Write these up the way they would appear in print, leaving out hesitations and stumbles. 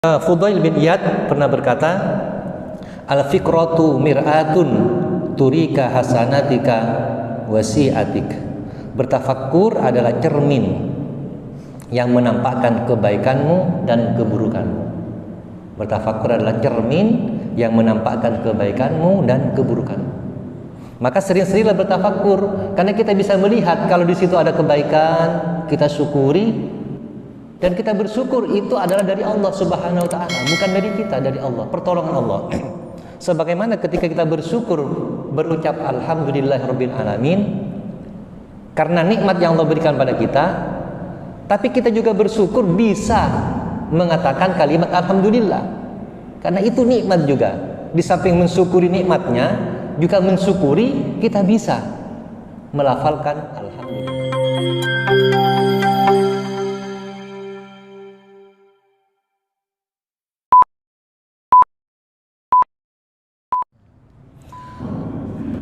Fudail bin Iyad pernah berkata, al-fikratu mir'atun turika hasanatika wasi'atik. Bertafakkur adalah cermin yang menampakkan kebaikanmu dan keburukanmu. Bertafakkur adalah cermin yang menampakkan kebaikanmu dan keburukanmu. Maka sering-seringlah bertafakkur, karena kita bisa melihat kalau di situ ada kebaikan, kita syukuri. Dan kita bersyukur itu adalah dari Allah Subhanahu wa taala, bukan dari kita, dari Allah, pertolongan Allah. Sebagaimana ketika kita bersyukur, berucap alhamdulillahirabbil alamin karena nikmat yang Allah berikan pada kita, tapi kita juga bersyukur bisa mengatakan kalimat alhamdulillah. Karena itu nikmat juga. Di samping mensyukuri nikmatnya, juga mensyukuri kita bisa melafalkan alhamdulillah.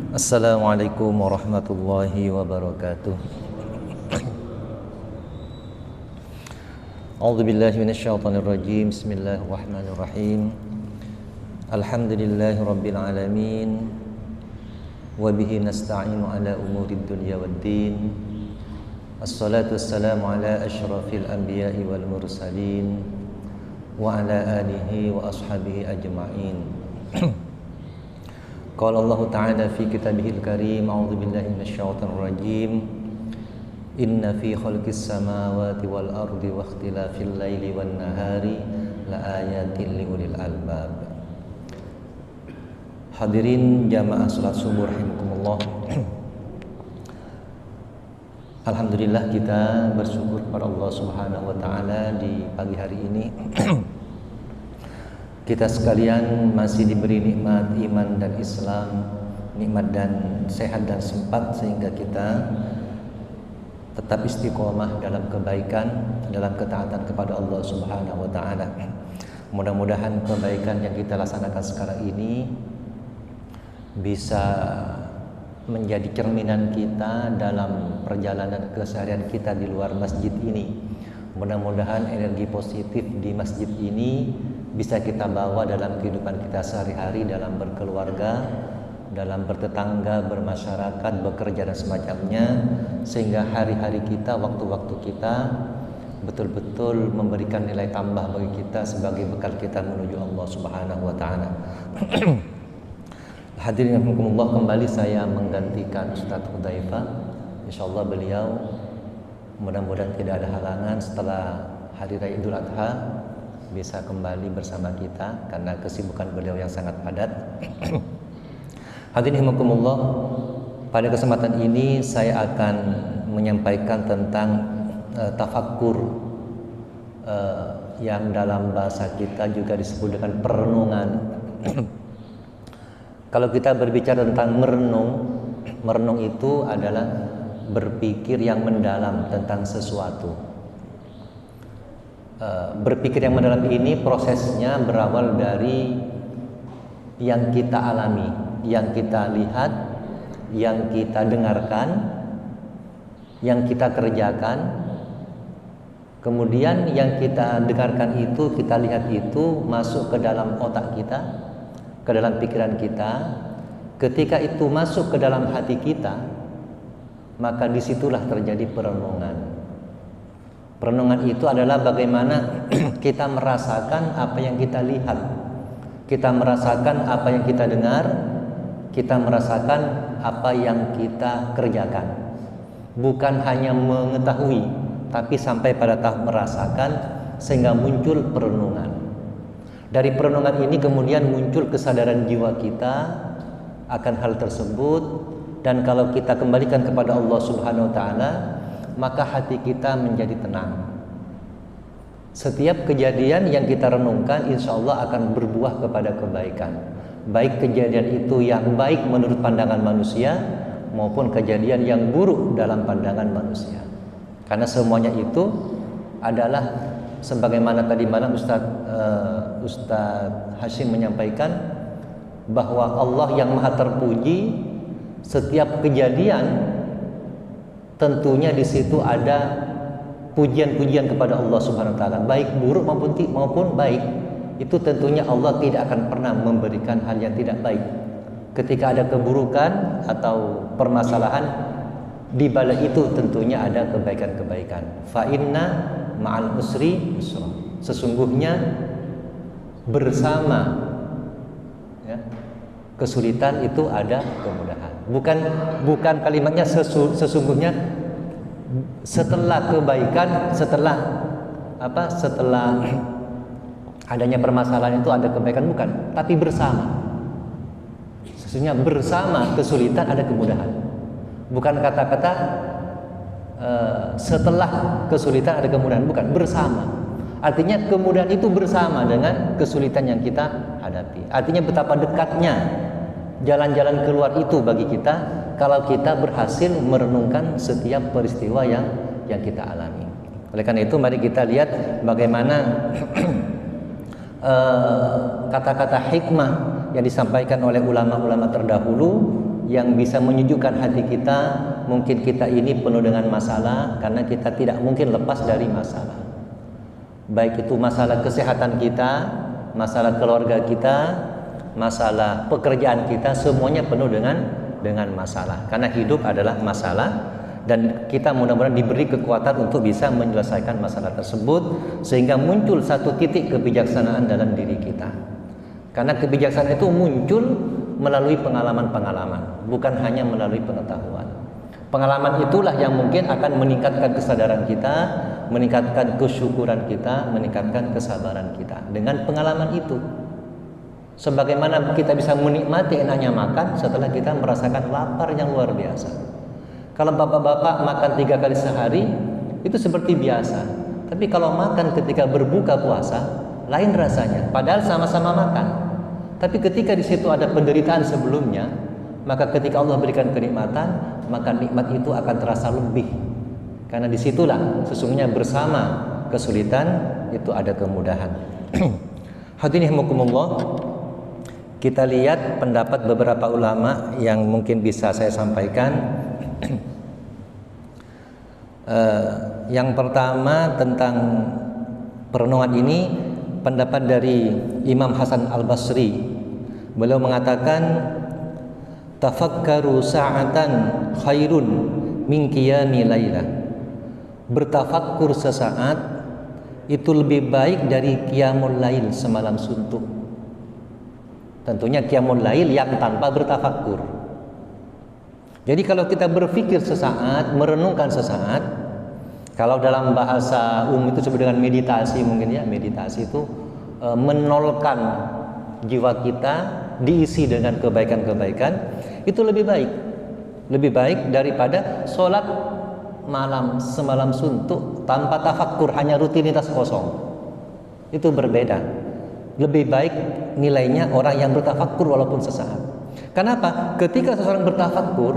Assalamualaikum warahmatullahi wabarakatuh. A'udzu billahi minasyaitonir rajim. Bismillahirrahmanirrahim. Alhamdulillahirabbil alamin. Wa bihi nasta'inu ala umurid dunya waddin. Assalatu wassalamu ala asyrafil anbiya'i wal mursalin wa ala alihi wa ashabihi ajma'in. Qala Allah Ta'ala fi kitabihil karim, a'udzu billahi minasyaitonir rajim. Inna fi khalqis samawati wal ardi wa ikhtilafil laili wan nahari la ayatin liulil albab. Hadirin jamaah salat subuh rahimakumullah. Alhamdulillah kita bersyukur kepada Allah Subhanahu wa taala di pagi hari ini. Kita sekalian masih diberi nikmat iman dan Islam, nikmat dan sehat dan sempat, sehingga kita tetap istiqomah dalam kebaikan, dalam ketaatan kepada Allah Subhanahu wa taala. Mudah-mudahan kebaikan yang kita laksanakan sekarang ini bisa menjadi cerminan kita dalam perjalanan keseharian kita di luar masjid ini. Mudah-mudahan energi positif di masjid ini bisa kita bawa dalam kehidupan kita sehari-hari, dalam berkeluarga, dalam bertetangga, bermasyarakat, bekerja dan semacamnya, sehingga hari-hari kita, waktu-waktu kita betul-betul memberikan nilai tambah bagi kita sebagai bekal kita menuju Allah Subhanahu wa taala. Hadirin rahimakumullah, kembali saya menggantikan Ustaz Hudzaifah. Insyaallah beliau mudah-mudahan tidak ada halangan setelah hari raya Idul Adha bisa kembali bersama kita karena kesibukan beliau yang sangat padat. Hadirin rahimakumullah, pada kesempatan ini saya akan menyampaikan tentang tafakkur yang dalam bahasa kita juga disebut dengan perenungan. Kalau kita berbicara tentang merenung itu adalah berpikir yang mendalam tentang sesuatu. Berpikir yang mendalam ini prosesnya berawal dari yang kita alami, yang kita lihat, yang kita dengarkan, yang kita kerjakan. Kemudian yang kita dengarkan itu, kita lihat itu masuk ke dalam otak kita, ke dalam pikiran kita. Ketika itu masuk ke dalam hati kita, maka disitulah terjadi perenungan. Perenungan itu adalah bagaimana kita merasakan apa yang kita lihat, kita merasakan apa yang kita dengar, kita merasakan apa yang kita kerjakan. Bukan hanya mengetahui, tapi sampai pada tahap merasakan, sehingga muncul perenungan. Dari perenungan ini kemudian muncul kesadaran jiwa kita akan hal tersebut, dan kalau kita kembalikan kepada Allah Subhanahu wa taala, maka hati kita menjadi tenang. Setiap kejadian yang kita renungkan insya Allah akan berbuah kepada kebaikan. Baik kejadian itu yang baik menurut pandangan manusia maupun kejadian yang buruk dalam pandangan manusia. Karena semuanya itu adalah sebagaimana tadi malam Ustaz Hashim menyampaikan bahwa Allah yang maha terpuji, setiap kejadian tentunya di situ ada pujian-pujian kepada Allah Subhanahu wa taala, baik buruk maupun baik. itu tentunya Allah tidak akan pernah memberikan hal yang tidak baik. Ketika ada keburukan atau permasalahan, di balik itu tentunya ada kebaikan-kebaikan. Fa inna ma'al usri yusra. Sesungguhnya bersama ya, kesulitan itu ada kemudahan. Bukan kalimatnya sesungguhnya setelah kebaikan, setelah adanya permasalahan itu ada kebaikan, bukan, tapi bersama. Sesungguhnya bersama kesulitan ada kemudahan. Bukan kata-kata setelah kesulitan ada kemudahan, bukan, bersama. Artinya kemudahan itu bersama dengan kesulitan yang kita hadapi. Artinya betapa dekatnya jalan-jalan keluar itu bagi kita kalau kita berhasil merenungkan setiap peristiwa yang kita alami. Oleh karena itu mari kita lihat bagaimana kata-kata hikmah yang disampaikan oleh ulama-ulama terdahulu yang bisa menyejukkan hati kita. Mungkin kita ini penuh dengan masalah karena kita tidak mungkin lepas dari masalah. Baik itu masalah kesehatan kita, masalah keluarga kita, masalah pekerjaan kita, semuanya penuh dengan masalah. Karena hidup adalah masalah dan kita mudah-mudahan diberi kekuatan untuk bisa menyelesaikan masalah tersebut sehingga muncul satu titik kebijaksanaan dalam diri kita. Karena kebijaksanaan itu muncul melalui pengalaman-pengalaman, bukan hanya melalui pengetahuan. Pengalaman itulah yang mungkin akan meningkatkan kesadaran kita, meningkatkan kesyukuran kita, meningkatkan kesabaran kita. Dengan pengalaman itu, sebagaimana kita bisa menikmati enaknya makan setelah kita merasakan lapar yang luar biasa. Kalau bapak-bapak makan 3 kali sehari, itu seperti biasa. Tapi kalau makan ketika berbuka puasa, lain rasanya. Padahal sama-sama makan. Tapi ketika di situ ada penderitaan sebelumnya, maka ketika Allah berikan kenikmatan, maka nikmat itu akan terasa lebih. Karena disitulah sesungguhnya bersama kesulitan itu ada kemudahan. Hadirin rahimakumullah, kita lihat pendapat beberapa ulama yang mungkin bisa saya sampaikan. Yang pertama tentang perenungan ini, pendapat dari Imam Hasan Al-Basri. Beliau mengatakan, tafakkaru sa'atan khairun min qiyami lailah. Bertafakkur sesaat itu lebih baik dari qiyamul lail, semalam suntuk. Tentunya qiyamul lail yang tanpa bertafakkur. Jadi kalau kita berpikir sesaat, merenungkan sesaat, kalau dalam bahasa umum itu disebut dengan meditasi mungkin ya, meditasi itu menolkan jiwa kita diisi dengan kebaikan-kebaikan, itu lebih baik daripada sholat malam semalam suntuk tanpa tafakkur, hanya rutinitas kosong. Itu berbeda. Lebih baik nilainya orang yang bertafakkur walaupun sesaat. Kenapa? Ketika seseorang bertafakkur,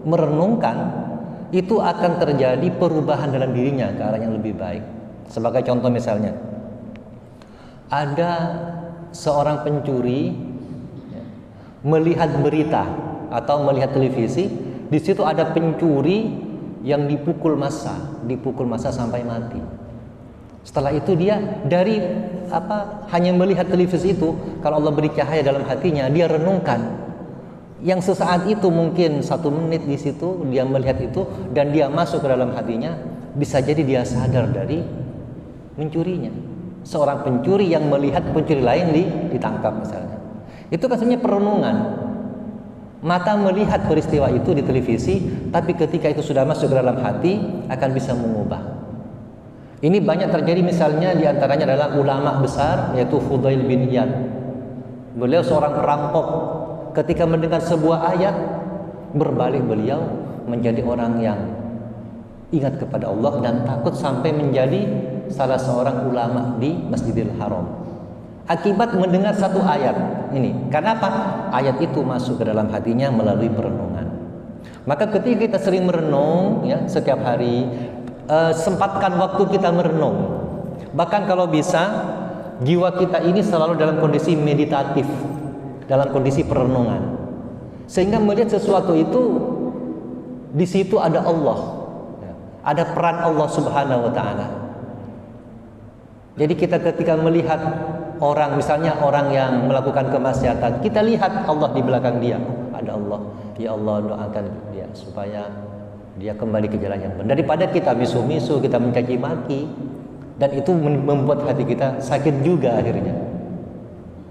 merenungkan, itu akan terjadi perubahan dalam dirinya ke arah yang lebih baik. Sebagai contoh misalnya, ada seorang pencuri melihat berita atau melihat televisi, di situ ada pencuri yang dipukul massa sampai mati. Setelah itu dia dari hanya melihat televisi itu, kalau Allah beri cahaya dalam hatinya, dia renungkan. Yang sesaat itu mungkin 1 menit di situ dia melihat itu dan dia masuk ke dalam hatinya, bisa jadi dia sadar dari mencurinya. Seorang pencuri yang melihat pencuri lain ditangkap misalnya. Itu kan sebenarnya perenungan. Mata melihat peristiwa itu di televisi, tapi ketika itu sudah masuk ke dalam hati akan bisa mengubah. Ini banyak terjadi misalnya diantaranya adalah ulama besar yaitu Fudail bin Iyad. Beliau seorang perampok. Ketika mendengar sebuah ayat, berbalik beliau menjadi orang yang ingat kepada Allah dan takut sampai menjadi salah seorang ulama di Masjidil Haram. Akibat mendengar satu ayat ini. Karena apa? Ayat itu masuk ke dalam hatinya melalui perenungan. Maka ketika kita sering merenung ya setiap hari, sempatkan waktu kita merenung. Bahkan kalau bisa, jiwa kita ini selalu dalam kondisi meditatif, dalam kondisi perenungan, sehingga melihat sesuatu itu di situ ada Allah, ada peran Allah Subhanahu wa taala. Jadi kita ketika melihat orang, misalnya orang yang melakukan kemaksiatan, kita lihat Allah di belakang dia. Ada Allah, ya Allah doakan dia supaya dia kembali ke jalan yang benar. Daripada kita misu-misu, kita mencaci maki, dan itu membuat hati kita sakit juga akhirnya.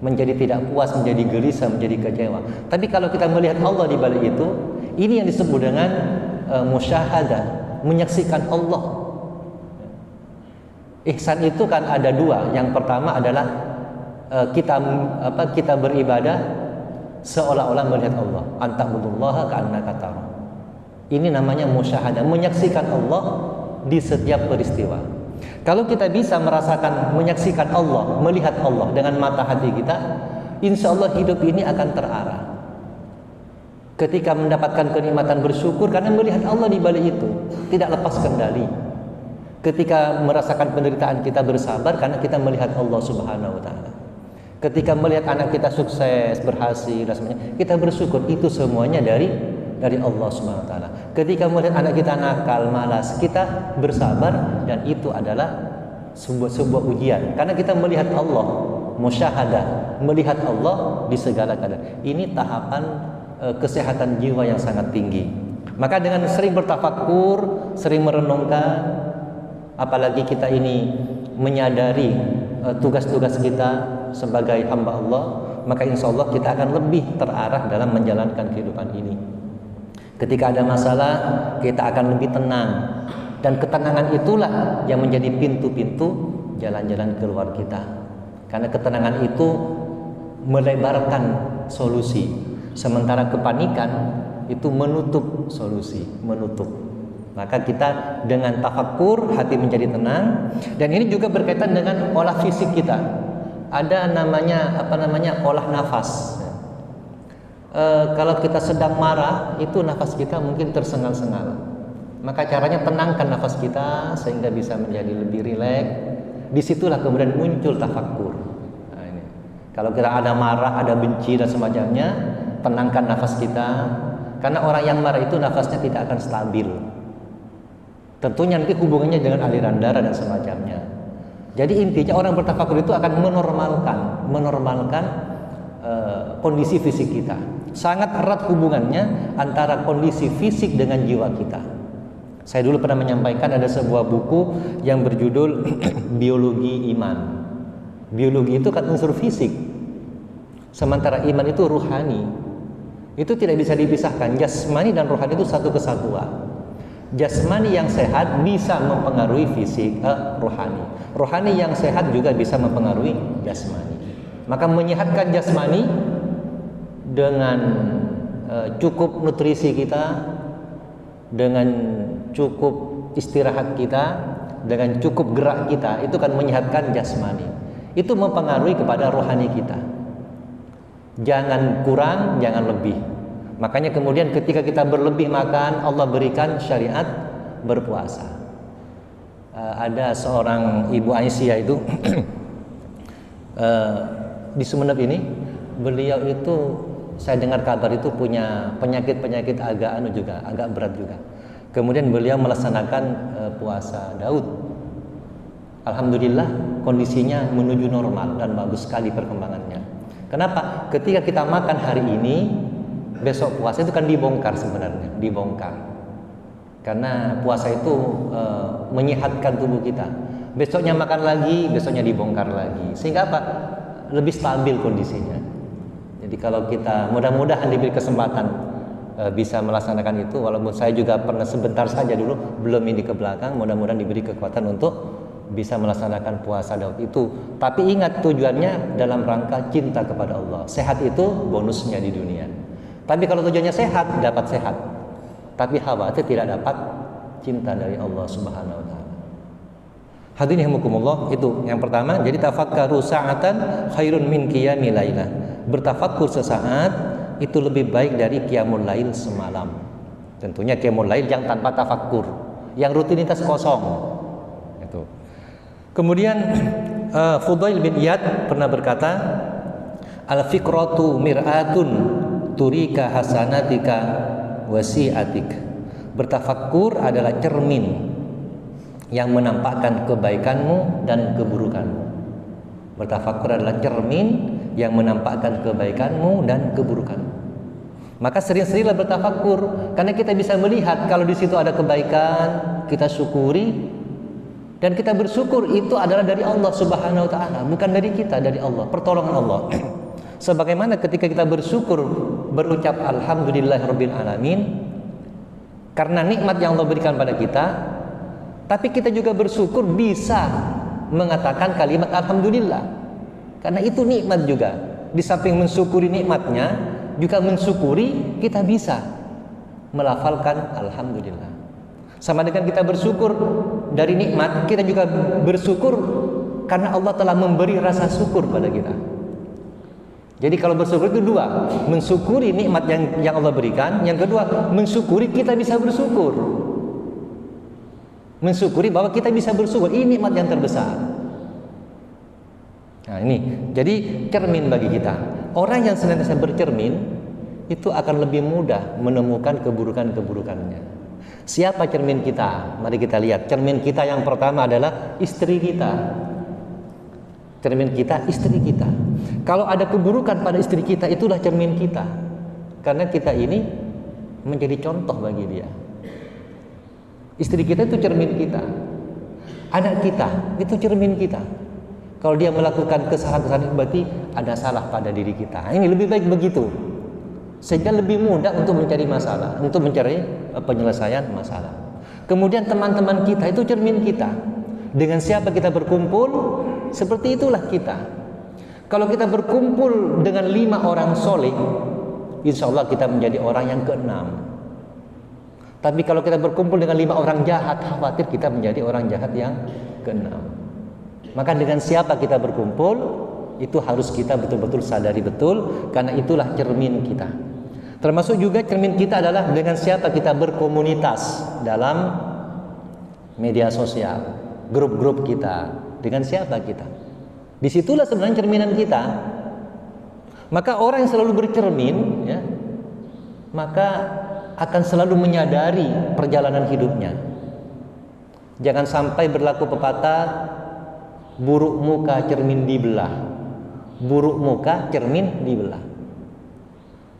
Menjadi tidak puas, menjadi gelisah, menjadi kecewa. Tapi kalau kita melihat Allah di balik itu, ini yang disebut dengan musyahadah, menyaksikan Allah. Ihsan itu kan ada dua. Yang pertama adalah kita beribadah seolah-olah melihat Allah. Anta'budullaha ka'annaka tara. Ini namanya musyahadah, menyaksikan Allah di setiap peristiwa. Kalau kita bisa merasakan, menyaksikan Allah, melihat Allah dengan mata hati kita, insya Allah hidup ini akan terarah. Ketika mendapatkan kenikmatan bersyukur karena melihat Allah di balik itu, tidak lepas kendali. Ketika merasakan penderitaan kita bersabar karena kita melihat Allah Subhanahu wa taala. Ketika melihat anak kita sukses, berhasil dan sebagainya, kita bersyukur, itu semuanya dari Allah Subhanahu wa taala. Ketika melihat anak kita nakal, malas, kita bersabar, dan itu adalah sebuah ujian karena kita melihat Allah, musyahadah, melihat Allah di segala keadaan. Ini tahapan kesehatan jiwa yang sangat tinggi. Maka dengan sering bertafakkur, sering merenungkan, apalagi kita ini menyadari tugas-tugas kita sebagai hamba Allah, maka insya Allah kita akan lebih terarah dalam menjalankan kehidupan ini. Ketika ada masalah, kita akan lebih tenang, dan ketenangan itulah yang menjadi pintu-pintu jalan-jalan keluar kita. Karena ketenangan itu melebarkan solusi, sementara kepanikan itu menutup solusi, menutup. Maka kita dengan tafakkur, hati menjadi tenang. Dan ini juga berkaitan dengan olah fisik kita. Ada namanya olah nafas. Kalau kita sedang marah, itu nafas kita mungkin tersengal-sengal. Maka caranya tenangkan nafas kita sehingga bisa menjadi lebih rileks. Disitulah kemudian muncul tafakkur. Nah, ini. Kalau kita ada marah, ada benci dan semacamnya, tenangkan nafas kita. Karena orang yang marah itu nafasnya tidak akan stabil. Tentunya nanti hubungannya dengan aliran darah dan semacamnya. Jadi intinya orang bertafakkur itu akan menormalkan kondisi fisik kita. Sangat erat hubungannya antara kondisi fisik dengan jiwa kita. Saya dulu pernah menyampaikan ada sebuah buku yang berjudul Biologi Iman. Biologi itu kan unsur fisik, sementara iman itu ruhani. Itu tidak bisa dipisahkan. Jasmani dan rohani itu satu kesatuan. Jasmani yang sehat bisa mempengaruhi fisik, rohani. Rohani yang sehat juga bisa mempengaruhi jasmani. Maka menyehatkan jasmani dengan cukup nutrisi kita, dengan cukup istirahat kita, dengan cukup gerak kita, itu kan menyehatkan jasmani. Itu mempengaruhi kepada rohani kita. Jangan kurang, jangan lebih. Makanya kemudian ketika kita berlebih makan, Allah berikan syariat berpuasa. Ada seorang ibu Aisyah itu di Sumeneb ini, beliau itu saya dengar kabar itu punya penyakit agak berat juga. Kemudian beliau melaksanakan puasa Daud. Alhamdulillah kondisinya menuju normal dan bagus sekali perkembangannya. Kenapa? Ketika kita makan hari ini, besok puasa itu kan dibongkar sebenarnya, dibongkar. Karena puasa itu menyehatkan tubuh kita. Besoknya makan lagi, besoknya dibongkar lagi. Sehingga apa? Lebih stabil kondisinya. Jadi kalau kita mudah-mudahan diberi kesempatan bisa melaksanakan itu, walaupun saya juga pernah sebentar saja dulu, belum ini ke belakang, mudah-mudahan diberi kekuatan untuk bisa melaksanakan puasa Daud itu. Tapi ingat tujuannya dalam rangka cinta kepada Allah. Sehat itu bonusnya di dunia. Tapi kalau tujuannya sehat, dapat sehat. Tapi khawatir tidak dapat cinta dari Allah Subhanahu wa taala. Hadirin rahimakumullah, itu yang pertama. Jadi tafakkaru sa'atan khairun min qiyamil lailah. Bertafakkur sesaat itu lebih baik dari qiyamul lail semalam. Tentunya qiyamul lail yang tanpa tafakkur, yang rutinitas kosong. Itu. Kemudian Fudail bin Iyad pernah berkata, al-fikratu mir'atun turika hasanatika wasi'atik. Bertafakkur adalah cermin yang menampakkan kebaikanmu dan keburukanmu. Bertafakur adalah cermin yang menampakkan kebaikanmu dan keburukanmu. Maka sering-seringlah bertafakur, karena kita bisa melihat kalau di situ ada kebaikan, kita syukuri, dan kita bersyukur itu adalah dari Allah Subhanahu wa taala, bukan dari kita, dari Allah, pertolongan Allah. Sebagaimana ketika kita bersyukur, berucap alhamdulillahirabbil alamin karena nikmat yang Allah berikan pada kita, tapi kita juga bersyukur bisa mengatakan kalimat alhamdulillah, karena itu nikmat juga. Di samping mensyukuri nikmatnya, juga mensyukuri kita bisa melafalkan alhamdulillah. Sama dengan kita bersyukur dari nikmat, kita juga bersyukur karena Allah telah memberi rasa syukur pada kita. Jadi kalau bersyukur itu dua, mensyukuri nikmat yang Allah berikan, yang kedua mensyukuri kita bisa bersyukur. Mensyukuri bahwa kita bisa bersyukur, ini nikmat yang terbesar. Nah ini, jadi cermin bagi kita. Orang yang senantiasa bercermin itu akan lebih mudah menemukan keburukan-keburukannya. Siapa cermin kita? Mari kita lihat. Cermin kita yang pertama adalah istri kita. Cermin kita, istri kita. Kalau ada keburukan pada istri kita, itulah cermin kita. Karena kita ini menjadi contoh bagi dia. Istri kita itu cermin kita. Anak kita itu cermin kita. Kalau dia melakukan kesalahan-kesalahan, berarti ada salah pada diri kita. Ini lebih baik begitu, sehingga lebih mudah untuk mencari masalah, untuk mencari penyelesaian masalah. Kemudian teman-teman kita itu cermin kita. Dengan siapa kita berkumpul, seperti itulah kita. Kalau kita berkumpul dengan 5 orang soleh, insya Allah kita menjadi orang yang ke-6. Tapi kalau kita berkumpul dengan 5 orang jahat, khawatir kita menjadi orang jahat yang ke-6. Maka dengan siapa kita berkumpul, itu harus kita betul-betul sadari betul, karena itulah cermin kita. Termasuk juga cermin kita adalah dengan siapa kita berkomunitas dalam media sosial, grup-grup kita, dengan siapa kita. Disitulah sebenarnya cerminan kita. Maka orang yang selalu bercermin, ya, maka akan selalu menyadari perjalanan hidupnya. Jangan sampai berlaku pepatah, buruk muka cermin dibelah. Buruk muka cermin dibelah.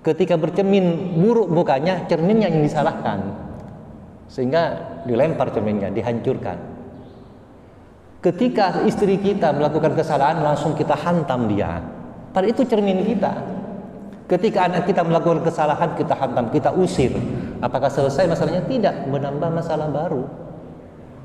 Ketika bercermin buruk mukanya, cerminnya yang disalahkan, sehingga dilempar cerminnya, dihancurkan. Ketika istri kita melakukan kesalahan, langsung kita hantam dia, padahal itu cermin kita. Ketika anak kita melakukan kesalahan, kita hantam, kita usir. Apakah selesai masalahnya? Tidak, menambah masalah baru.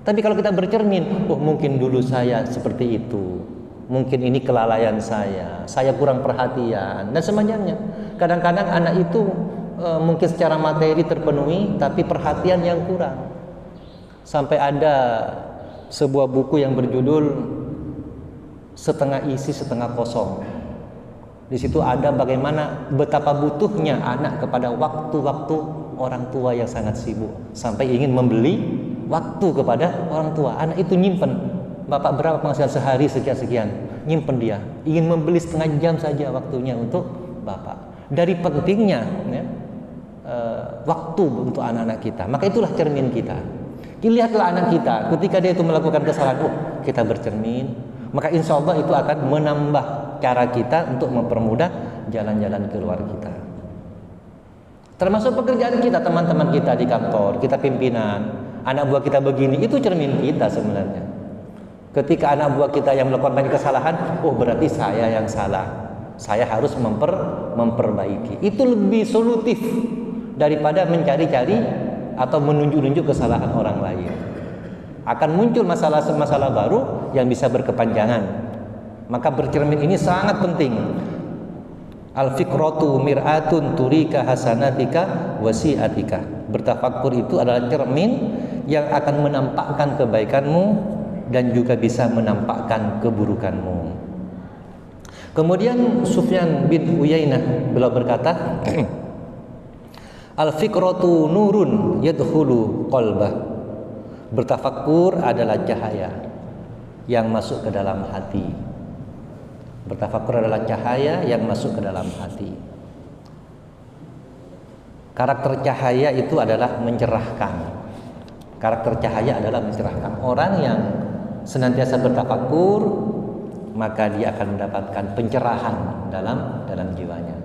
Tapi kalau kita bercermin, oh mungkin dulu saya seperti itu, mungkin ini kelalaian saya kurang perhatian, dan semacamnya. Kadang-kadang anak itu mungkin secara materi terpenuhi, tapi perhatian yang kurang. Sampai ada sebuah buku yang berjudul Setengah Isi Setengah Kosong. Di situ ada bagaimana betapa butuhnya anak kepada waktu-waktu orang tua yang sangat sibuk, sampai ingin membeli waktu kepada orang tua. Anak itu nyimpen, bapak berapa penghasilan sehari sekian-sekian, nyimpen dia, ingin membeli setengah jam saja waktunya untuk bapak. Dari pentingnya ya, waktu untuk anak-anak kita. Maka itulah cermin kita. Lihatlah anak kita, ketika dia itu melakukan kesalahan, kita bercermin, maka insya Allah itu akan menambah cara kita untuk mempermudah jalan-jalan keluar kita. Termasuk pekerjaan kita, teman-teman kita di kantor, kita pimpinan, anak buah kita begini, itu cermin kita sebenarnya. Ketika anak buah kita yang melakukan banyak kesalahan, berarti saya yang salah, saya harus memperbaiki. Itu lebih solutif daripada mencari-cari atau menunjuk-nunjuk kesalahan orang lain. Akan muncul masalah-masalah baru yang bisa berkepanjangan. Maka bercermin ini sangat penting. Al-fikratu mir'atun turika hasanatika wasi'atika. Bertafakkur itu adalah cermin yang akan menampakkan kebaikanmu dan juga bisa menampakkan keburukanmu. Kemudian Sufyan bin Uyainah beliau berkata, Al-fikratu nurun yadkhulu qalbah. Bertafakkur adalah cahaya yang masuk ke dalam hati. Bertafakkur adalah cahaya yang masuk ke dalam hati. Karakter cahaya itu adalah mencerahkan. Karakter cahaya adalah mencerahkan. Orang yang senantiasa bertafakkur maka dia akan mendapatkan pencerahan dalam jiwanya.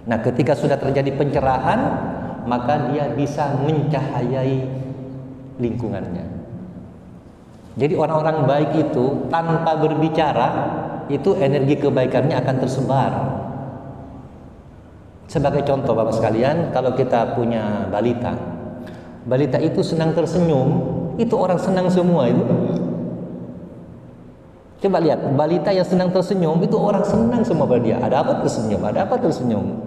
Nah, ketika sudah terjadi pencerahan, maka dia bisa mencahayai lingkungannya. Jadi orang-orang baik itu tanpa berbicara, itu energi kebaikannya akan tersebar. Sebagai contoh Bapak sekalian, kalau kita punya balita, balita itu senang tersenyum, itu orang senang semua itu. Coba lihat, balita yang senang tersenyum, itu orang senang semua pada dia. Ada apa tersenyum, ada apa tersenyum.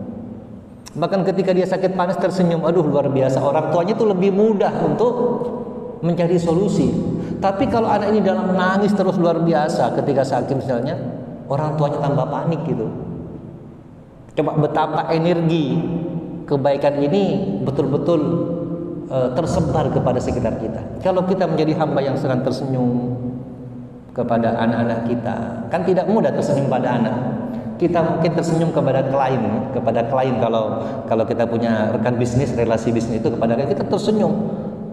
Bahkan ketika dia sakit panas tersenyum, aduh luar biasa. Orang tuanya itu lebih mudah untuk mencari solusi. Tapi kalau anak ini dalam nangis terus luar biasa ketika sakit misalnya, orang tuanya tambah panik gitu. Coba betapa energi kebaikan ini betul-betul tersebar kepada sekitar kita. Kalau kita menjadi hamba yang senang tersenyum kepada anak-anak kita, kan tidak mudah tersenyum pada anak. Kita mungkin tersenyum kepada klien kalau kita punya rekan bisnis, relasi bisnis itu kepada kita tersenyum.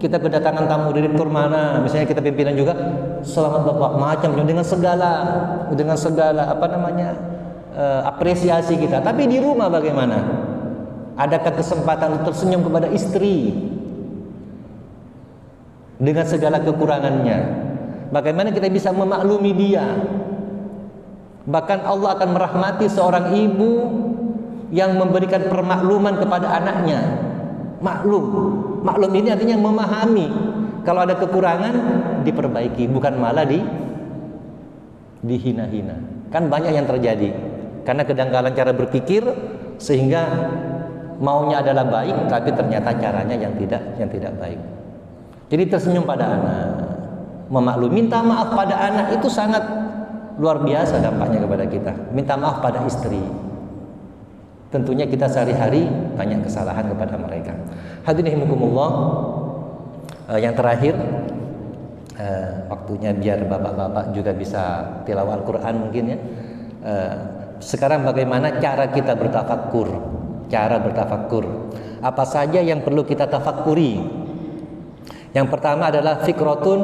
Kita kedatangan tamu direktur mana, misalnya kita pimpinan juga, selamat Bapak, macam dengan segala apresiasi kita. Tapi di rumah bagaimana? Adakah kesempatan untuk tersenyum kepada istri dengan segala kekurangannya? Bagaimana kita bisa memaklumi dia? Bahkan Allah akan merahmati seorang ibu yang memberikan permakluman kepada anaknya. Maklum ini artinya memahami. Kalau ada kekurangan diperbaiki, bukan malah dihina-hina. Kan banyak yang terjadi karena kedangkalan cara berpikir, sehingga maunya adalah baik tapi ternyata caranya yang tidak baik. Jadi tersenyum pada anak, memaklumi, minta maaf pada anak, itu sangat luar biasa dampaknya kepada kita. Minta maaf pada istri, tentunya kita sehari-hari banyak kesalahan kepada mereka. Hadirin rahimakumullah, yang terakhir, waktunya biar bapak-bapak juga bisa tilawah Al-Quran mungkin ya. Sekarang bagaimana cara kita bertafakkur? Cara bertafakkur, apa saja yang perlu kita tafakkuri? Yang pertama adalah fikratun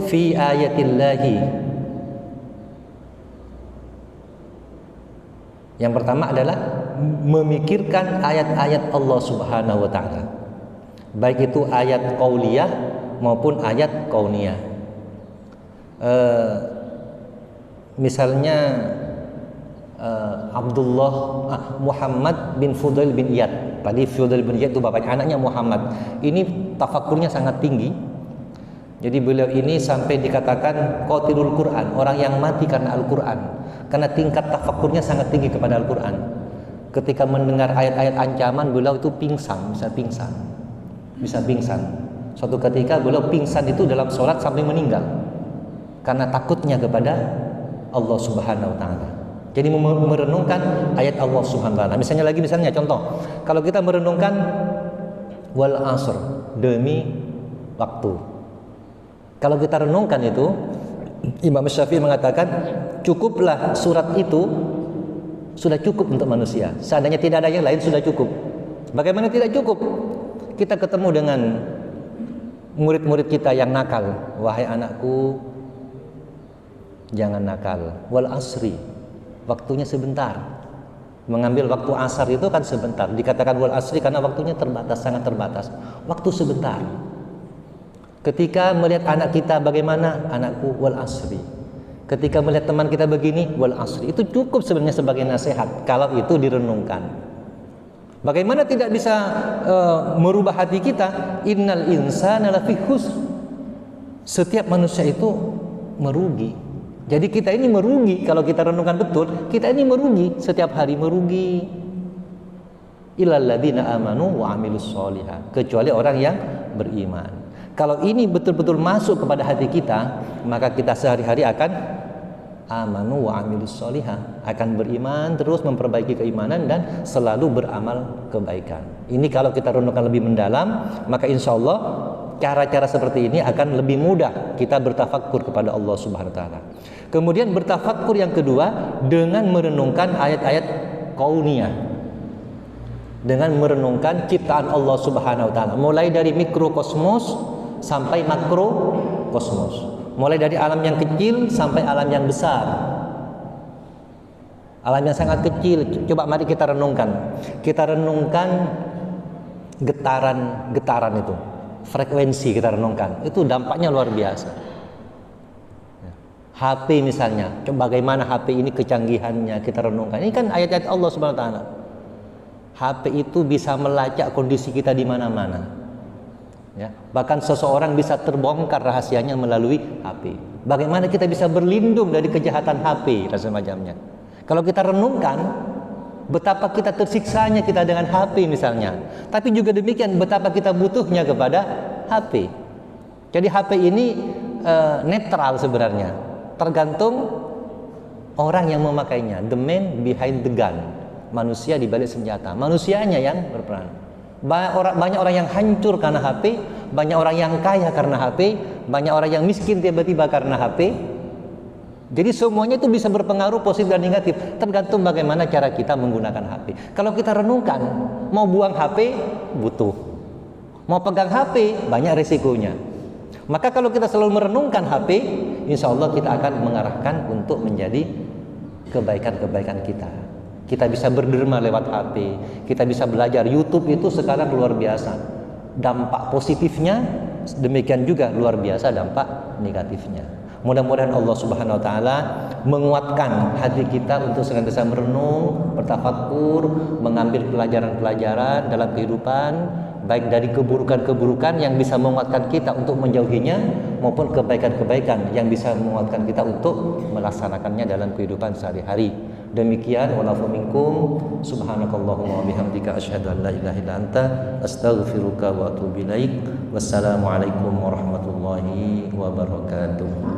fi ayatillahi. Yang pertama adalah memikirkan ayat-ayat Allah Subhanahu wa taala. Baik itu ayat qauliyah maupun ayat kauniyah. Misalnya Muhammad bin Fudail bin Iyad. Tadi Fudail bin Iyad itu bapaknya, anaknya Muhammad. Ini tafakkurnya sangat tinggi. Jadi beliau ini sampai dikatakan qatilul Quran, orang yang mati karena Al-Quran. Karena tingkat tafakkurnya sangat tinggi kepada Al-Quran. Ketika mendengar ayat-ayat ancaman, beliau itu bisa pingsan. Suatu ketika beliau pingsan itu dalam sholat sampai meninggal karena takutnya kepada Allah Subhanahu wa taala. Jadi merenungkan ayat Allah Subhanahu wa taala. Misalnya contoh, kalau kita merenungkan wal asr, demi waktu. Kalau kita renungkan itu, Imam Syafi'i mengatakan cukuplah surat itu, sudah cukup untuk manusia. Seandainya tidak ada yang lain sudah cukup. Bagaimana tidak cukup? Kita ketemu dengan murid-murid kita yang nakal. Wahai anakku, jangan nakal. Wal asri, waktunya sebentar. Mengambil waktu asar itu kan sebentar. Dikatakan wal asri karena waktunya terbatas, sangat terbatas. Waktu sebentar. Ketika melihat anak kita bagaimana, anakku wal asri. Ketika melihat teman kita begini, wal asri. Itu cukup sebenarnya sebagai nasihat kalau itu direnungkan. Bagaimana tidak bisa merubah hati kita? Innal insana lafi khusr. Setiap manusia itu merugi. Jadi kita ini merugi kalau kita renungkan betul. Kita ini merugi, setiap hari merugi. Illal ladzina amanu wa amilus sholihat. Kecuali orang yang beriman. Kalau ini betul-betul masuk kepada hati kita, maka kita sehari-hari akan amanu wa amilus sholihat, akan beriman, terus memperbaiki keimanan dan selalu beramal kebaikan. Ini kalau kita renungkan lebih mendalam, maka insya Allah cara-cara seperti ini akan lebih mudah kita bertafakkur kepada Allah Subhanahu wa taala. Kemudian bertafakkur yang kedua dengan merenungkan ayat-ayat kauniyah, dengan merenungkan ciptaan Allah Subhanahu wa taala, mulai dari mikrokosmos sampai makrokosmos, mulai dari alam yang kecil sampai alam yang besar. Alam yang sangat kecil. Coba mari kita renungkan. Kita renungkan getaran itu. Frekuensi kita renungkan. Itu dampaknya luar biasa. HP misalnya, coba bagaimana HP ini kecanggihannya kita renungkan. Ini kan ayat-ayat Allah Subhanahu wa taala. HP itu bisa melacak kondisi kita di mana-mana. Ya, bahkan seseorang bisa terbongkar rahasianya melalui HP. Bagaimana kita bisa berlindung dari kejahatan HP dan semacamnya. Kalau kita renungkan betapa kita tersiksanya kita dengan HP misalnya. Tapi juga demikian betapa kita butuhnya kepada HP. Jadi HP ini netral sebenarnya. Tergantung orang yang memakainya. The man behind the gun. Manusia di balik senjata. Manusianya yang berperan. Banyak orang yang hancur karena HP, banyak orang yang kaya karena HP, banyak orang yang miskin tiba-tiba karena HP. Jadi semuanya itu bisa berpengaruh positif dan negatif, tergantung bagaimana cara kita menggunakan HP. Kalau kita renungkan, mau buang HP butuh, mau pegang HP banyak resikonya. Maka kalau kita selalu merenungkan HP, insya Allah kita akan mengarahkan untuk menjadi kebaikan-kebaikan kita. Kita bisa berderma lewat HP, kita bisa belajar. YouTube itu sekarang luar biasa. Dampak positifnya, demikian juga luar biasa dampak negatifnya. Mudah-mudahan Allah Subhanahu wa taala menguatkan hati kita untuk senantiasa merenung, bertafakkur, mengambil pelajaran-pelajaran dalam kehidupan, baik dari keburukan-keburukan yang bisa menguatkan kita untuk menjauhinya, maupun kebaikan-kebaikan yang bisa menguatkan kita untuk melaksanakannya dalam kehidupan sehari-hari. Demikian, walafu minkum, subhanakallahumma wa bihamdika asyhadu an la ilaha illa anta astaghfiruka wa atubu ilaik. Wassalamualaikum warahmatullahi wabarakatuh.